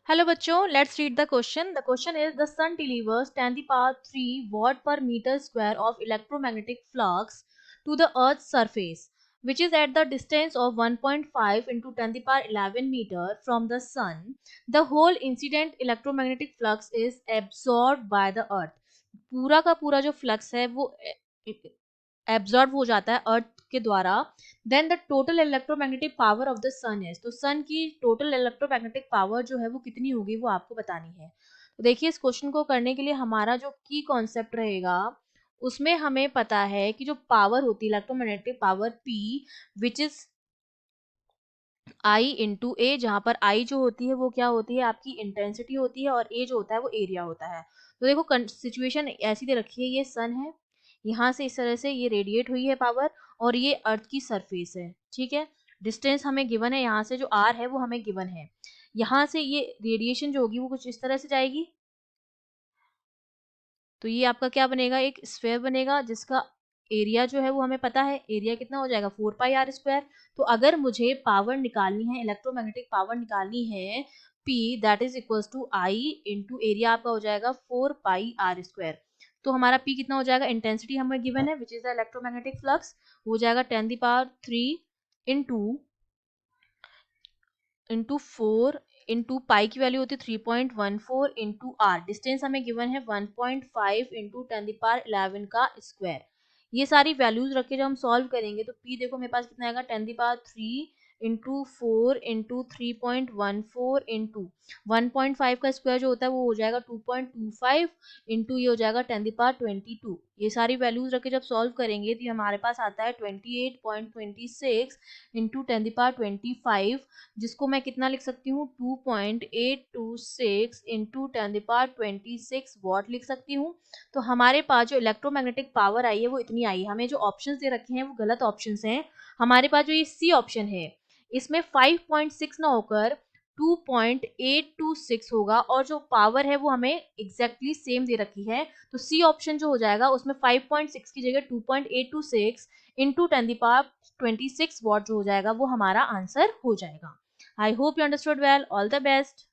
Hello बच्चों, let's read the question. The question is the sun delivers 10 the power 3 watt per meter square of electromagnetic flux to the earth's surface, which is at the distance of 1.5 into 10 the power 11 meter from the sun. The whole incident electromagnetic flux is absorbed by the earth. पूरा का पूरा जो flux है वो absorb हो जाता है earth के द्वारा. Then the total electromagnetic power of the sun is, तो सन की टोटल इलेक्ट्रोमैग्नेटिक पावर जो है वो कितनी होगी वो आपको बतानी है. तो देखिए, इस क्वेश्चन को करने के लिए हमारा जो की कॉन्सेप्ट रहेगा उसमें हमें पता है कि जो पावर होती है electromagnetic power P, which is I into A, जहाँ पर आई जो होती है वो क्या होती है, आपकी इंटेंसिटी होती है, और ए जो होता है वो एरिया होता है. तो देखो, सिचुएशन ऐसी दे रखी है, ये सन है, यहाँ से इस तरह से ये रेडिएट हुई है पावर, और ये अर्थ की सरफेस है. ठीक है, डिस्टेंस हमें गिवन है, यहाँ से जो आर है वो हमें गिवन है. यहाँ से ये रेडिएशन जो होगी वो कुछ इस तरह से जाएगी. तो ये आपका क्या बनेगा, एक स्फेयर बनेगा जिसका एरिया जो है वो हमें पता है. एरिया कितना हो जाएगा, 4 पाई r स्क्वायर. तो अगर मुझे पावर निकालनी है, इलेक्ट्रोमैग्नेटिक पावर निकालनी है, P that is equals to I into area आपका हो जाएगा 4 पाई r स्क्वायर. तो हमारा P कितना हो जाएगा, इंटेंसिटी हमें गिवन है which is the electromagnetic flux, हो जाएगा 10 की पावर 3 इंटू 4 इंटू पाई की वैल्यू होती है 3.14 इंटू आर. डिस्टेंस हमें गिवन है 1.5 इंटू 10 की पावर 11 का स्क्वायर. ये सारी वैल्यूज रख के जब हम सॉल्व करेंगे तो पी देखो मेरे पास कितना आएगा, 10 की पावर 3 इंटू 4 इंटू 3.14 इंटू 1.5 का स्क्वायर जो होता है वो हो जाएगा 2.25 इंटू ये हो जाएगा 10 की पावर 22. ये सारी वैल्यूज रख के जब सॉल्व करेंगे तो ये हमारे पास आता है 28.26 इंटू 10 की पावर 25, जिसको मैं कितना लिख सकती हूँ, 2.826 इंटू 10 की पावर 26 वॉट लिख सकती हूँ. तो हमारे पास जो इलेक्ट्रोमैग्नेटिक पावर आई है वो इतनी आई. हमें जो ऑप्शंस दे रखे हैं वो गलत ऑप्शंस हैं. हमारे पास जो ये सी ऑप्शन है इसमें 5.6 ना होकर 2.826 होगा, और जो पावर है वो हमें एग्जैक्टली सेम दे रखी है. तो सी ऑप्शन जो हो जाएगा उसमें 5.6 की जगह 2.826 इंटू 10 की पावर 26 वॉट जो हो जाएगा वो हमारा आंसर हो जाएगा. I hope you understood well. All the best.